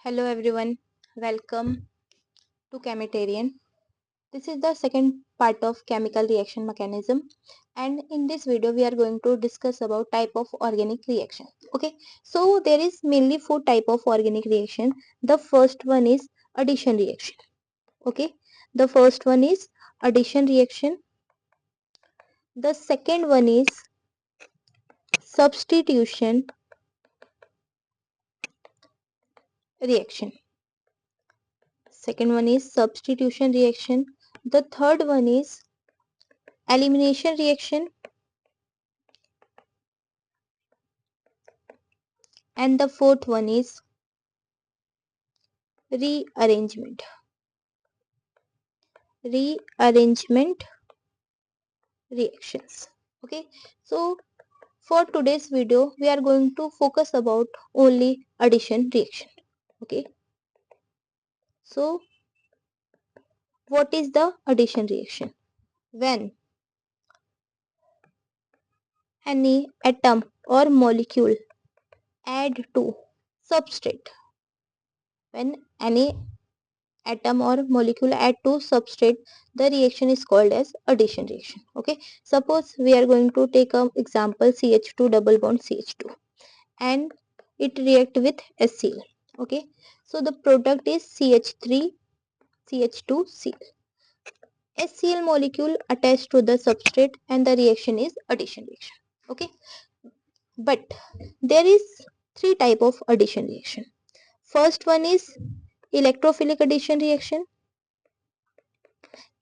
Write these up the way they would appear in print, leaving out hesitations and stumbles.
Hello everyone, welcome to Chemitarian. This is the second part of chemical reaction mechanism, and in this video we are going to discuss about type of organic reaction. Okay, so there is mainly four type of organic reaction. The first one is addition reaction. Okay, the first one is addition reaction. The second one is substitution reaction. Second one is substitution reaction. The third one is elimination reaction, and the fourth one is rearrangement rearrangement reactions. Okay, so for today's video we are going to focus about only addition reaction. Okay, so what is the addition reaction? When any atom or molecule add to substrate, when any atom or molecule add to substrate, the reaction is called as addition reaction. Okay, suppose we are going to take an example CH2 double bond CH2 and it react with HCl. Okay, so the product is CH3 CH2Cl. HCl molecule attached to the substrate and the reaction is addition reaction. Okay, but there is three type of addition reaction. First one is electrophilic addition reaction.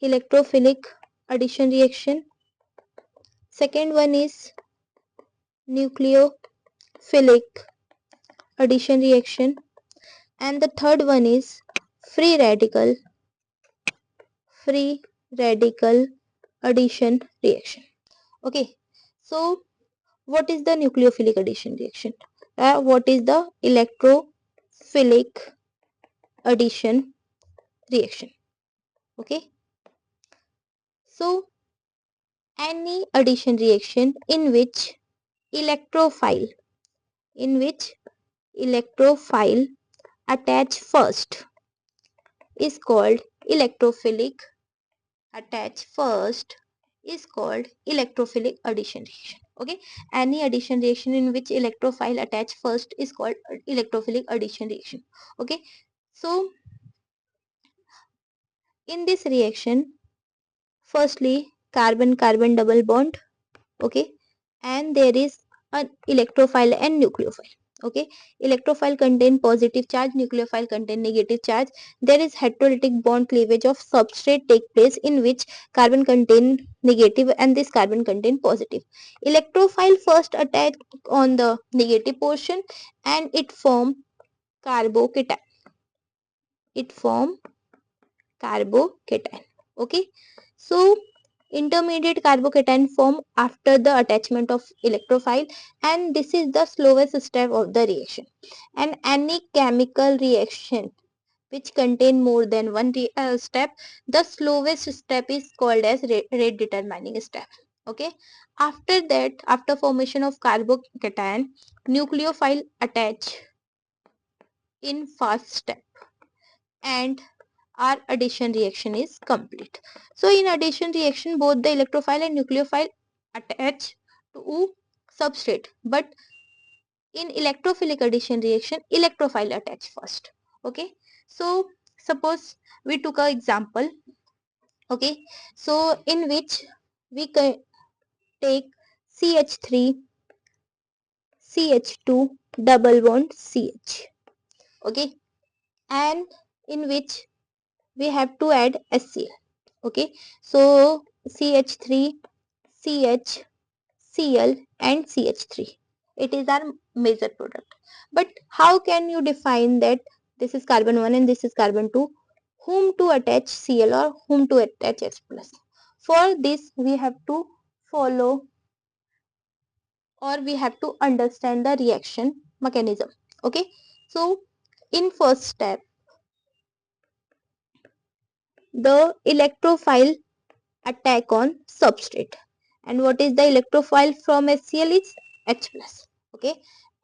Electrophilic addition reaction. Second one is nucleophilic addition reaction, and the third one is free radical addition reaction. Okay, so what is the nucleophilic addition reaction? What is the electrophilic addition reaction? Okay, so any addition reaction in which electrophile attach first is called electrophilic. Attach first is called electrophilic addition reaction. Okay, any addition reaction in which electrophile attach first is called electrophilic addition reaction. Okay, so in this reaction, firstly carbon carbon double bond. Okay, and there is an electrophile and nucleophile. Okay, electrophile contain positive charge, nucleophile contain negative charge. There is heterolytic bond cleavage of substrate take place in which carbon contain negative and this carbon contain positive. Electrophile first attack on the negative portion and it form carbocation. It form carbocation. Okay, so intermediate carbocation form after the attachment of electrophile, and this is the slowest step of the reaction. And any chemical reaction which contain more than one step, the slowest step is called as rate determining step. Okay, after that, after formation of carbocation, nucleophile attach in fast step and our addition reaction is complete. So in addition reaction, both the electrophile and nucleophile attach to substrate, but in electrophilic addition reaction, electrophile attach first. Okay, so suppose we took an example. Okay, so in which we can take CH3 CH2 double bond CH. Okay, and in which we have to add HCl. Okay, so CH3 CH Cl and CH3, it is our major product. But how can you define that this is carbon 1 and this is carbon 2, whom to attach Cl or whom to attach H plus? For this we have to follow or we have to understand the reaction mechanism. Okay, so in first step, the electrophile attack on substrate, and what is the electrophile from HCl is H plus. Okay,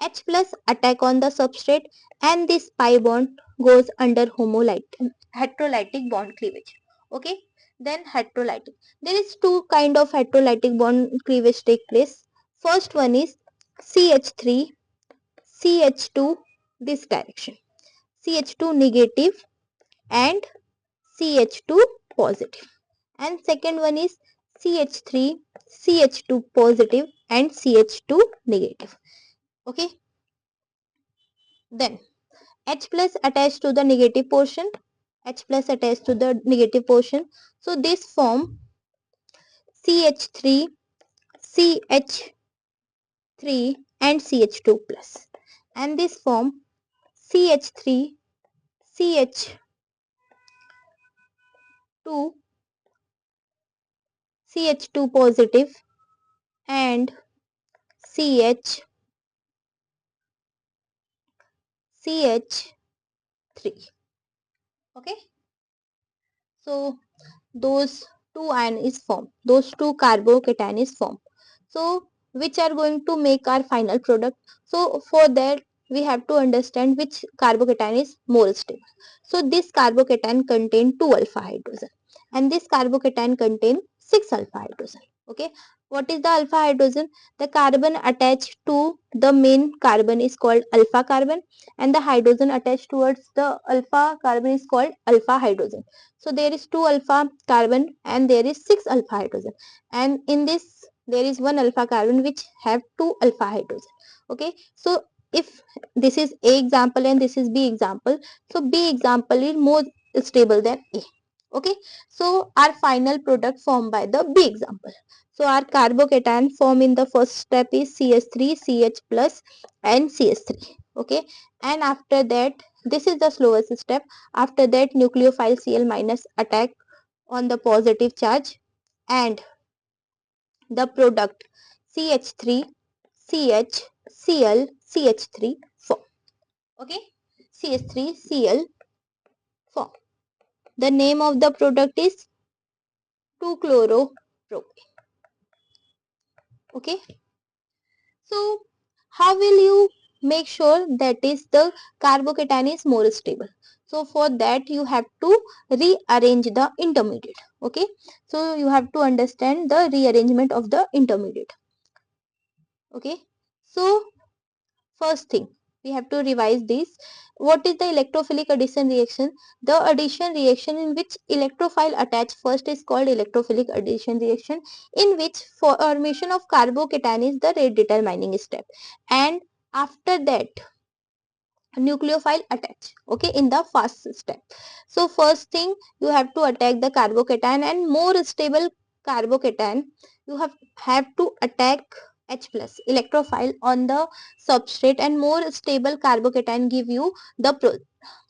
H plus attack on the substrate and this pi bond goes under heterolytic bond cleavage. Okay, then heterolytic. There is two kind of heterolytic bond cleavage take place. First one is CH3, CH2 this direction, CH2 negative and CH2 positive. And second one is CH3, CH2 positive and CH2 negative. Okay, then H plus attached to the negative portion, H plus attached to the negative portion. So this form CH3, CH3 and CH2 plus. And this form CH3, CH2, CH2 positive and CH, CH3. Okay. So those two ion is formed, those two carbocation is formed. So which are going to make our final product? So for that we have to understand which carbocation is more stable. So this carbocation contain 2 alpha hydrogen and this carbocation contain 6 alpha hydrogen. Okay, what is the alpha hydrogen? The carbon attached to the main carbon is called alpha carbon and the hydrogen attached towards the alpha carbon is called alpha hydrogen. So there is 2 alpha carbon and there is 6 alpha hydrogen, and in this there is 1 alpha carbon which have 2 alpha hydrogen. Okay, so if this is A example and this is B example, so B example is more stable than A. Okay, so our final product formed by the B example. So our carbocation form in the first step is CH3, CH plus and CH3. Okay, and after that this is the slowest step. After that nucleophile Cl minus attack on the positive charge and the product CH3, CH, Cl, CH3 form. Okay, CH3, Cl form. The name of the product is 2-chloropropane. Okay, so how will you make sure that is the carbocation is more stable? So for that you have to rearrange the intermediate. Okay, so you have to understand the rearrangement of the intermediate. Okay, so first thing we have to revise this. What is the electrophilic addition reaction? The addition reaction in which electrophile attach first is called electrophilic addition reaction, in which formation of carbocation is the rate determining step, and after that nucleophile attach. Okay, in the first step. So first thing you have to attack the carbocation, and more stable carbocation you have to attack H plus electrophile on the substrate, and more stable carbocation give you the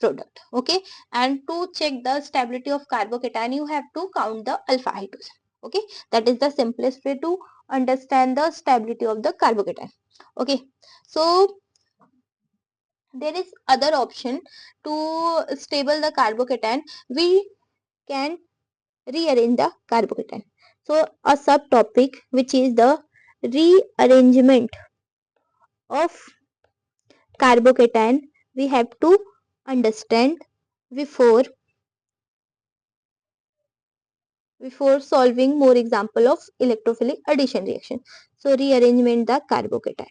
product. Okay, and to check the stability of carbocation you have to count the alpha hydrogen. Okay, that is the simplest way to understand the stability of the carbocation. Okay, so there is other option to stable the carbocation. We can rearrange the carbocation. So a subtopic which is the rearrangement of carbocation we have to understand before solving more example of electrophilic addition reaction. So rearrangement the carbocation.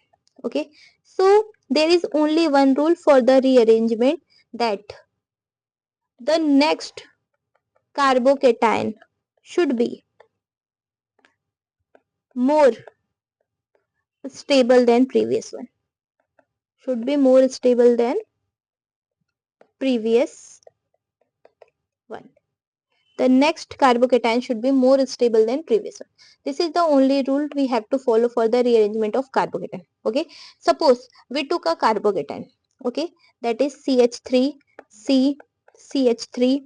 Okay, so there is only one rule for the rearrangement, that the next carbocation should be more stable than previous one, should be more stable than previous one. The next carbocation should be more stable than previous one. This is the only rule we have to follow for the rearrangement of carbocation. Okay, suppose we took a carbocation. Okay, that is CH3, C, CH3,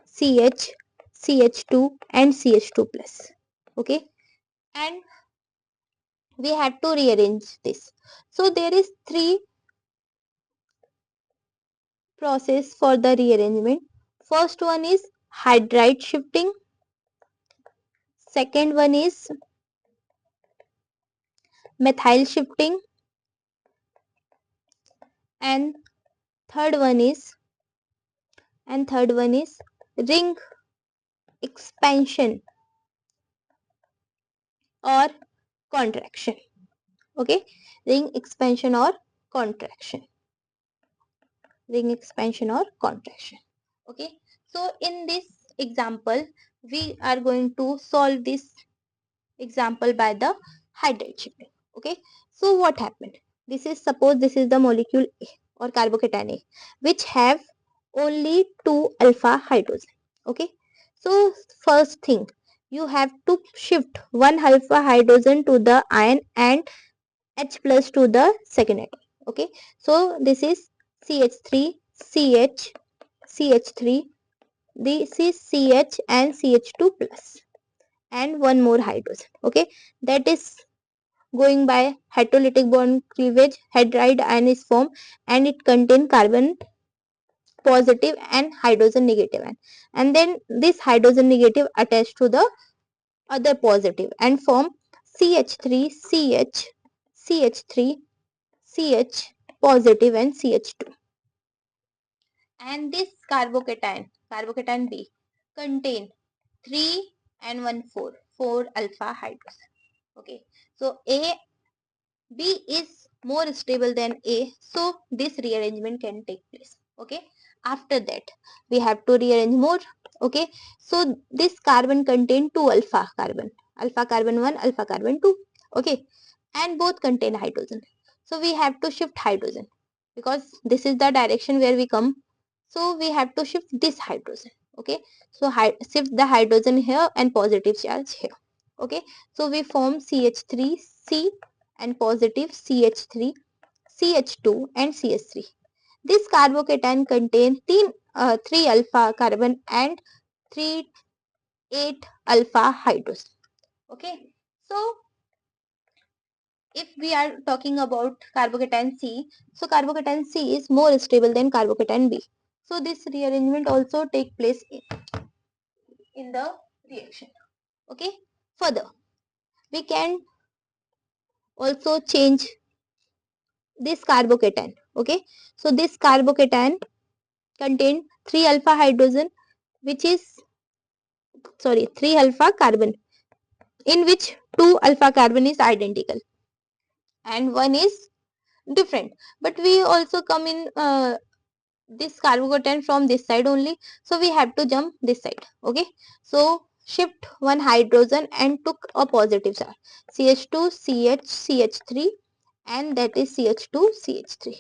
CH, CH2 and CH2 plus. Okay, and we have to rearrange this. So there is three process for the rearrangement. First one is hydride shifting, second one is methyl shifting, and third one is ring expansion or contraction. Okay, ring expansion or contraction. Ring expansion or contraction. Okay, so in this example we are going to solve this example by the hydride shifting. Okay, so what happened, this is, suppose this is the molecule A or carbocation A, which have only 2 alpha hydrogen. Okay, so first thing, you have to shift one alpha hydrogen to the ion and H plus to the second atom. Okay, so this is CH3 CH3, this is CH and CH2 plus and one more hydrogen. Okay, that is going by hydrolytic bond cleavage, hydride ion is formed and it contain carbon positive and hydrogen negative ion, and then this hydrogen negative attached to the other positive and form CH3 CH3 CH positive and CH2, and this carbocation B contain 3 and 1 4 alpha hydrogen. Okay, so B is more stable than A, so this rearrangement can take place. Okay, after that we have to rearrange more. Okay, so this carbon contain 2 alpha carbon 1, alpha carbon 2. Okay, and both contain hydrogen, so we have to shift hydrogen because this is the direction where we come, so we have to shift this hydrogen. Okay, so shift the hydrogen here and positive charge here. Okay, so we form CH3C and positive CH3, CH2 and CH3. This carbocation contains 3 alpha carbon and 3 8 alpha hydrogen. Okay, so if we are talking about carbocation C, so carbocation C is more stable than carbocation B. So this rearrangement also take place in the reaction. Okay, further we can also change this carbocation. Okay, so this carbocation contain 3 alpha hydrogen, which is 3 alpha carbon, in which 2 alpha carbon is identical and one is different, but we also come in this carbocation from this side only, so we have to jump this side. Okay, so shift one hydrogen and took a positive charge, CH2 CH3, and that is CH2 CH3.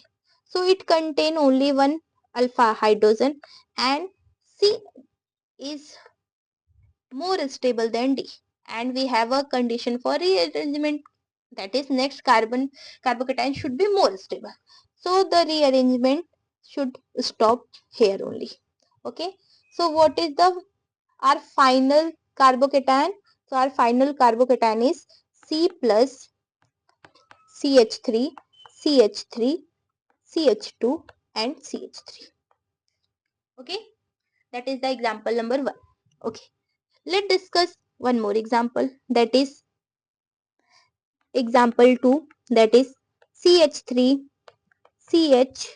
So it contain only one alpha hydrogen and C is more stable than D, and we have a condition for rearrangement, that is next carbocation should be more stable, so the rearrangement should stop here only. Okay, so what is the our final carbocation? So our final carbocation is C plus CH3 CH3 CH2 and CH3. Okay, that is the example number 1. Okay, let's discuss one more example, that is example 2, that is CH3 CH2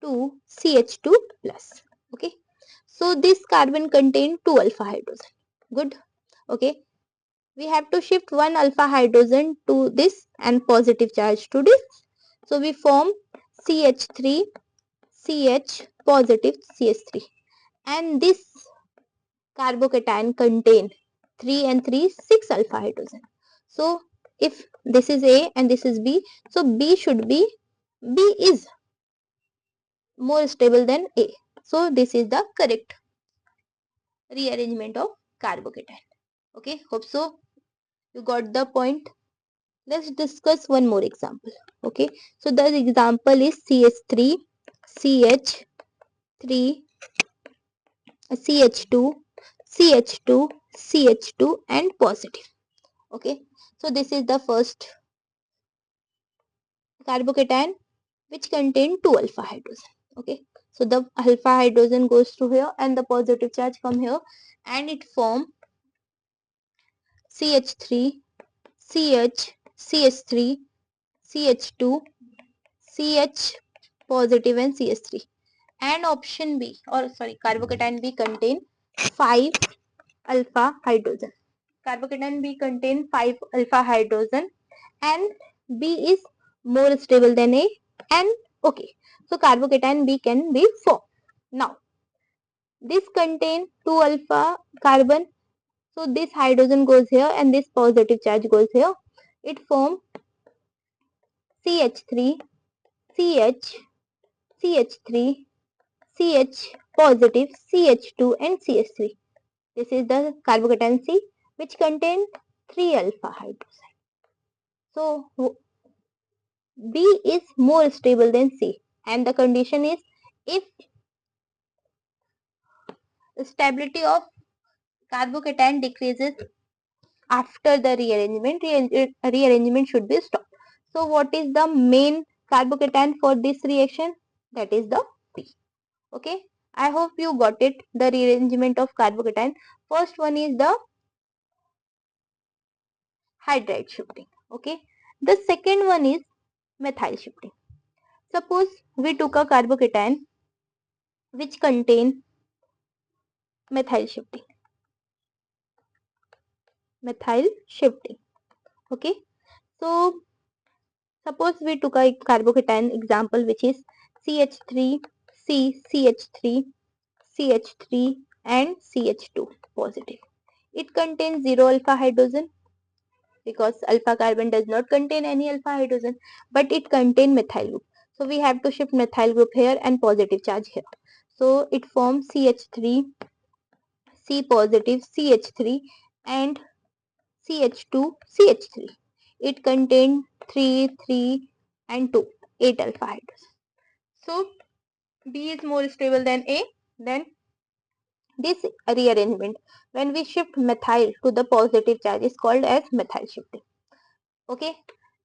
CH2 plus. Okay, so this carbon contain 2 alpha hydrogen. Good. Okay, we have to shift one alpha hydrogen to this and positive charge to this, so we form CH3 CH positive CH3, and this carbocation contain 3 and 3 6 alpha hydrogen. So if this is A and this is B, so B is more stable than A, so this is the correct rearrangement of carbocation. Okay, hope so you got the point. Let's discuss one more example. Okay, so the example is CH3 CH3 CH2 CH2 CH2 and positive. Okay, so this is the first carbocation which contain 2 alpha hydrogen. Okay, so the alpha hydrogen goes to here and the positive charge come here and it form CH3 CH CH3 CH2 CH positive and CH3. And option B, or sorry, carbocation B contain 5 alpha hydrogen. Carbocation B contain 5 alpha hydrogen and B is more stable than A, and okay. So carbocation B can be formed. Now this contain 2 alpha carbon. So this hydrogen goes here and this positive charge goes here. It forms CH3, CH, CH3, CH positive, CH2 and CH3. This is the carbocation C which contain 3 alpha hydroxide. So B is more stable than C, and the condition is if stability of carbocation decreases after the rearrangement should be stopped. So what is the main carbocation for this reaction? That is the P. Okay, I hope you got it. The rearrangement of carbocation. First one is the hydride shifting. Okay, the second one is methyl shifting. Suppose we took a carbocation which contain methyl shifting. Methyl shifting. Okay, so suppose we took a carbocation example which is CH3, CH3, CH3 and CH2 positive. It contains 0 alpha hydrogen because alpha carbon does not contain any alpha hydrogen, but it contains methyl group. So we have to shift methyl group here and positive charge here. So it forms CH3, C positive, CH3 and CH2, CH3. It contains 3, 3 and 2, 8 alpha hydrogen. So B is more stable than A. Then this rearrangement, when we shift methyl to the positive charge, is called as methyl shifting. Okay,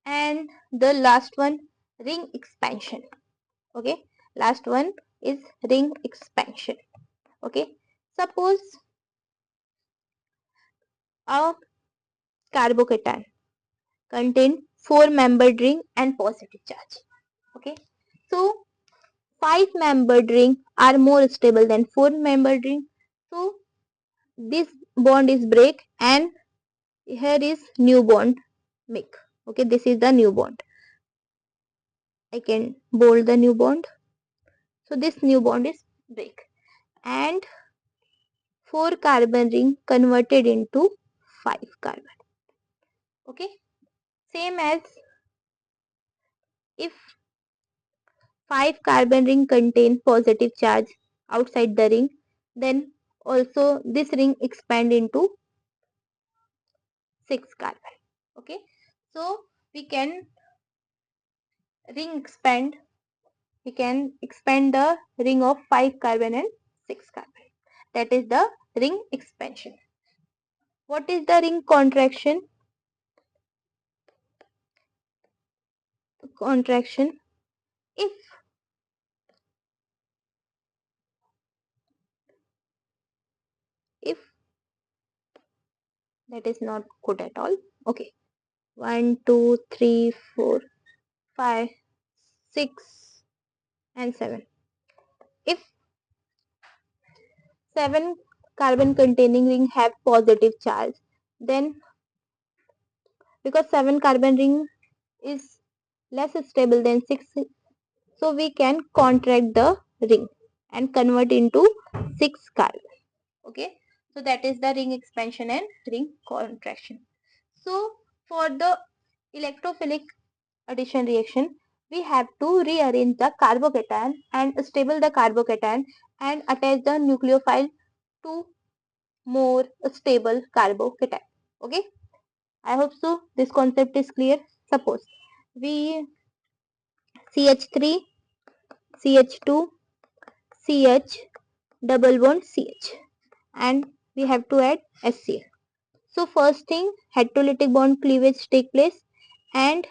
and the last one, ring expansion. Okay, last one is ring expansion. Okay, suppose a carbocation contain 4-membered ring and positive charge. Okay, so 5-membered ring are more stable than 4-membered ring. So this bond is break and here is new bond make. Okay, this is the new bond. I can bold the new bond. So this new bond is break and 4 carbon ring converted into 5 carbon. Okay, same as if 5 carbon ring contain positive charge outside the ring, then also this ring expand into 6 carbon. Okay, so we can expand the ring of 5 carbon and 6 carbon. That is the ring expansion. What is the ring contraction? Contraction, if that is not good at all. Okay, 1 2 3 4 5 6 and 7. If 7 carbon containing ring have positive charge, then because 7 carbon ring is less stable than 6, so we can contract the ring and convert into 6 carbon. Okay, so that is the ring expansion and ring contraction. So for the electrophilic addition reaction, we have to rearrange the carbocation and stable the carbocation and attach the nucleophile to more stable carbocation. Okay, I hope so this concept is clear. Suppose we CH3, CH2, CH double bond CH and we have to add HCl. So first thing, heterolytic bond cleavage take place and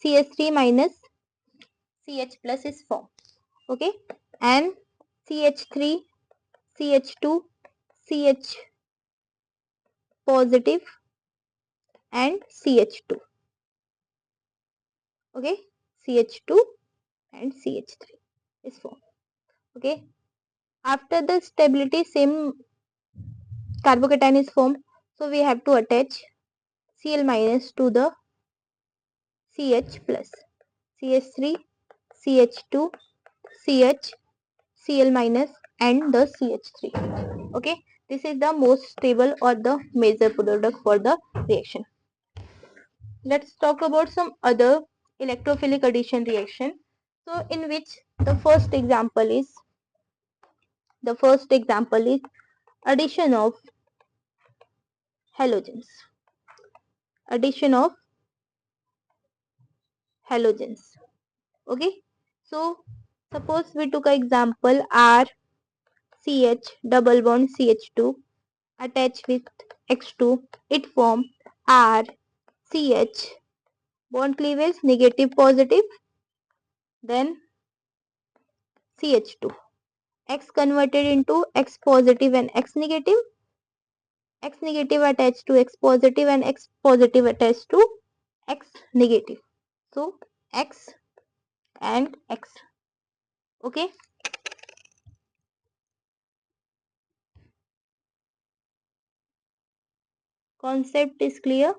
CH3 minus CH plus is formed. Okay, and CH3, CH2, CH positive and CH2. Okay, CH2 and CH3 is formed. Okay. After the stability, same carbocation is formed. So we have to attach Cl minus to the CH plus. CH3, CH2, CH, Cl minus and the CH3. Okay. This is the most stable or the major product for the reaction. Let's talk about some other electrophilic addition reaction. So in which the first example is addition of halogens. Addition of halogens. Okay. So suppose we took an example R CH double bond CH2 attached with X2. It form R CH bond cleavage negative positive, then CH2. X converted into X positive and X negative. X negative attached to X positive and X positive attached to X negative. So X and X. Okay. Concept is clear.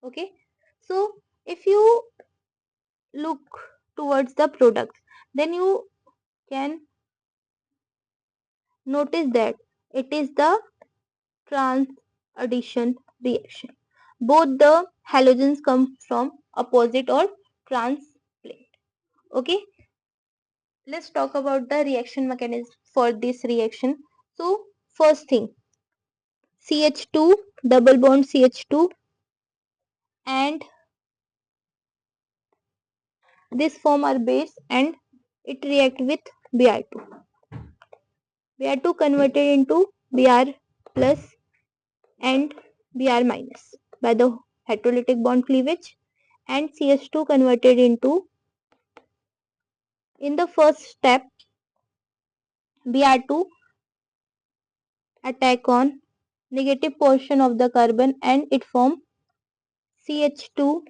Okay. So if you look towards the product, then you can notice that it is the trans addition reaction. Both the halogens come from opposite or trans plane. Okay. Let's talk about the reaction mechanism for this reaction. So first thing, CH2 double bond CH2 and this form are base and it react with Br2. Br2 converted into Br plus and Br minus by the heterolytic bond cleavage, and CH2 converted into, in the first step, Br2 attack on negative portion of the carbon and it form CH2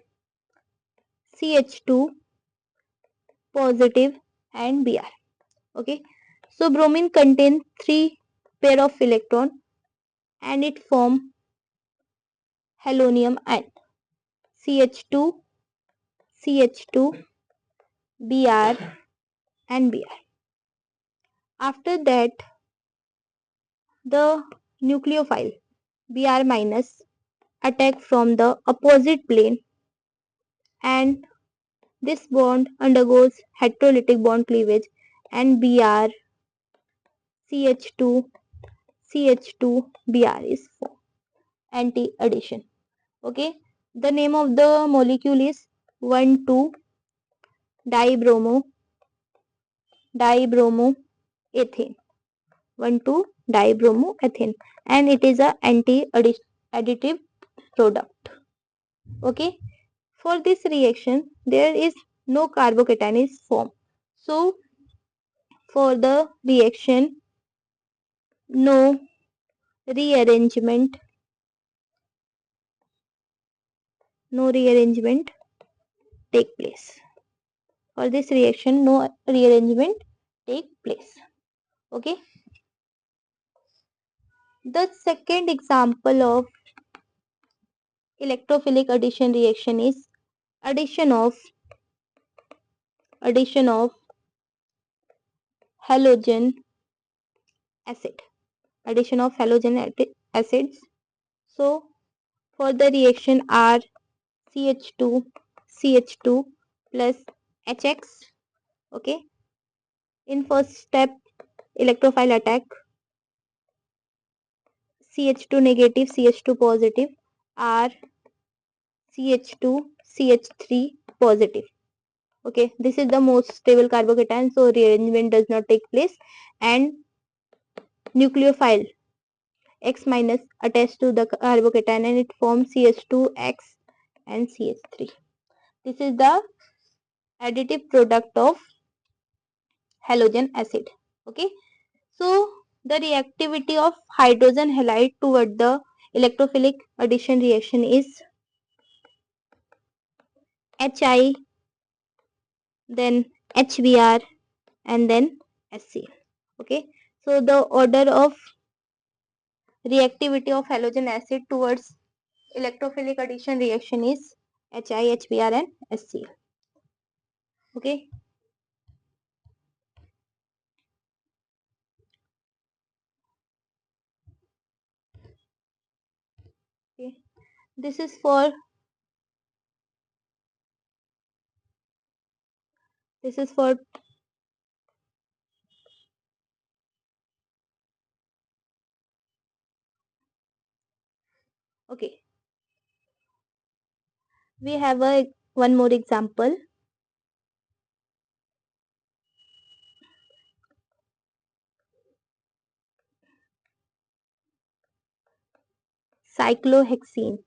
CH2 positive and Br. Okay. So bromine contain 3 pair of electron and it form halonium ion CH2 CH2 Br and Br. After that, the nucleophile Br minus attack from the opposite plane and this bond undergoes heterolytic bond cleavage and Br CH2 CH2 Br is formed. Anti-addition. Okay. The name of the molecule is 1,2 dibromo dibromoethane. 1,2 dibromoethane and it is a anti-additive product. Okay. For this reaction there is no carbocation is formed. So for the reaction no rearrangement take place. For this reaction no rearrangement take place. Okay. The second example of electrophilic addition reaction is addition of halogen acid. Addition of acids. So for the reaction R CH2 plus HX. Okay. In first step electrophile attack CH2 negative CH2 positive R CH2 CH3 positive. Okay, this is the most stable carbocation, so rearrangement does not take place and nucleophile X minus attached to the carbocation and it forms CH2X and CH3. This is the additive product of halogen acid. Okay. So the reactivity of hydrogen halide toward the electrophilic addition reaction is Hi, then HBr, and then HCl. Okay, so the order of reactivity of halogen acid towards electrophilic addition reaction is Hi, HBr, and HCl. Okay. Okay. This is for this is for okay. We have a one more example. Cyclohexene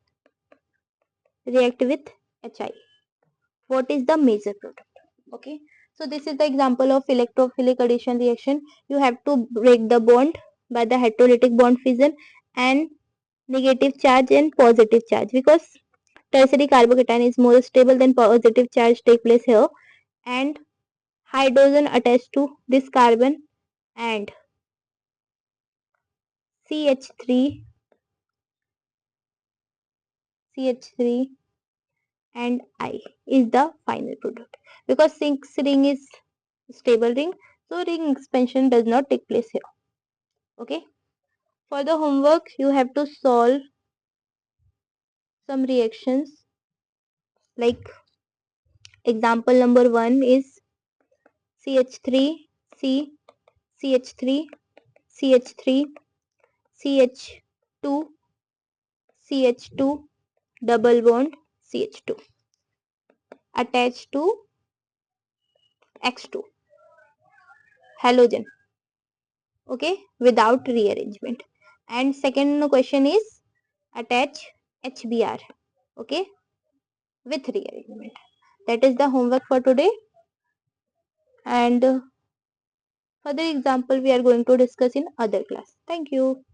react with Hi. What is the major product? Okay. So this is the example of electrophilic addition reaction. You have to break the bond by the heterolytic bond fission and negative charge and positive charge, because tertiary carbocation is more stable than positive charge take place here, and hydrogen attached to this carbon, and CH3 CH3 and I is the final product, because 6 ring is stable ring, so ring expansion does not take place here. Okay. For the homework, you have to solve some reactions. Like example number 1 is CH3 C CH3 CH3 CH2 CH2 double bond CH2 attached to X2 halogen. Okay, without rearrangement. And second question is attach HBr. Okay, with rearrangement. That is the homework for today. And further example we are going to discuss in other class. Thank you.